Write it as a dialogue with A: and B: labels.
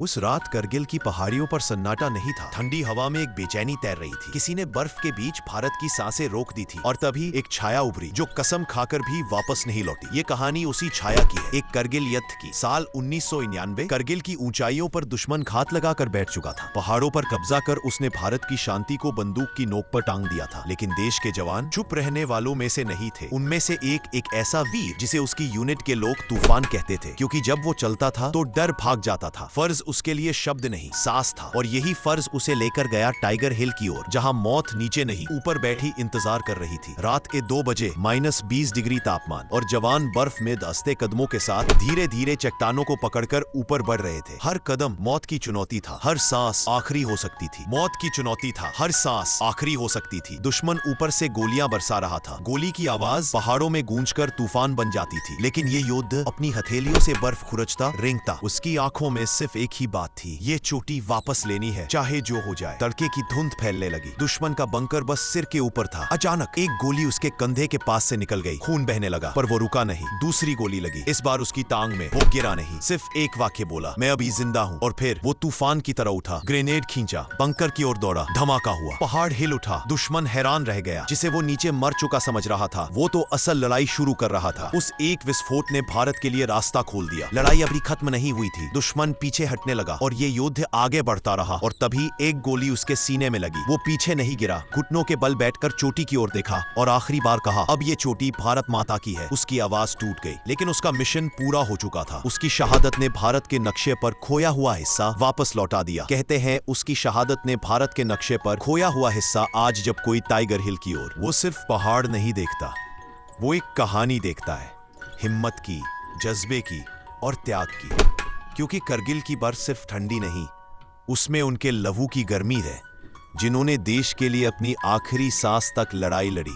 A: उस रात करगिल की पहाड़ियों पर सन्नाटा नहीं था। ठंडी हवा में एक बेचैनी तैर रही थी। किसी ने बर्फ के बीच भारत की सांसें रोक दी थी और तभी एक छाया उभरी जो कसम खाकर भी वापस नहीं लौटी। ये कहानी उसी छाया की है, एक करगिल युद्ध की। साल 1999 करगिल की ऊंचाइयों पर दुश्मन घात लगाकर बैठ चुका था। पहाड़ों पर कब्जा कर उसने भारत की शांति को बंदूक की नोक पर टांग दिया था। लेकिन देश के जवान चुप रहने वालों में से नहीं थे। उनमें से एक ऐसा वीर जिसे उसकी यूनिट के लोग तूफान कहते थे, क्योंकि जब वो चलता था तो डर भाग जाता था। फर्ज उसके लिए शब्द नहीं, सांस था, और यही फर्ज उसे लेकर गया टाइगर हिल की ओर, जहां मौत नीचे नहीं ऊपर बैठी इंतजार कर रही थी। रात के 2 बजे -20 डिग्री तापमान, और जवान बर्फ में दस्ते कदमों के साथ धीरे धीरे चट्टानों को पकड़कर ऊपर बढ़ रहे थे। हर कदम मौत की चुनौती था, हर सांस आखिरी हो सकती थी। मौत की चुनौती था, हर सांस आखिरी हो सकती थी। दुश्मन ऊपर से गोलियां बरसा रहा था। गोली की आवाज पहाड़ों में गूंजकर तूफान बन जाती थी। लेकिन ये योद्धा अपनी हथेलियों से बर्फ खुरचता, रेंगता। उसकी आंखों में सिर्फ एक ही बात थी, ये चोटी वापस लेनी है, चाहे जो हो जाए। तड़के की धुंध फैलने लगी। दुश्मन का बंकर बस सिर के ऊपर था। अचानक एक गोली उसके कंधे के पास से निकल गई। खून बहने लगा, पर वो रुका नहीं। दूसरी गोली लगी, इस बार उसकी टांग में। वो गिरा नहीं, सिर्फ एक वाक्य बोला, मैं अभी जिंदा हूँ। और फिर वो तूफान की तरह उठा, ग्रेनेड खींचा, बंकर की ओर दौड़ा। धमाका हुआ, पहाड़ हिल उठा। दुश्मन हैरान रह गया। जिसे वो नीचे मर चुका समझ रहा था, वो तो असल लड़ाई शुरू कर रहा था। उस एक विस्फोट ने भारत के लिए रास्ता खोल दिया। लड़ाई अभी खत्म नहीं हुई थी। दुश्मन पीछे हटने लगा और ये योद्धा आगे बढ़ता रहा। और तभी एक गोली उसके सीने में लगी। वो पीछे नहीं गिरा, घुटनों के बल बैठकर चोटी की ओर देखा और आखिरी बार कहा, अब ये चोटी भारत माता की है। उसकी आवाज टूट गई, लेकिन उसका मिशन पूरा हो चुका था। उसकी शहादत ने भारत के नक्शे पर खोया हुआ हिस्सा वापस लौटा दिया। कहते हैं उसकी शहादत ने भारत के नक्शे पर खोया हुआ हिस्सा आज जब कोई टाइगर हिल की ओर, वो सिर्फ पहाड़ नहीं देखता, वो एक कहानी देखता है, हिम्मत की, जज्बे की और त्याग की। क्योंकि करगिल की बर्फ सिर्फ ठंडी नहीं, उसमें उनके लहू की गर्मी है, जिन्होंने देश के लिए अपनी आखिरी सांस तक लड़ाई लड़ी।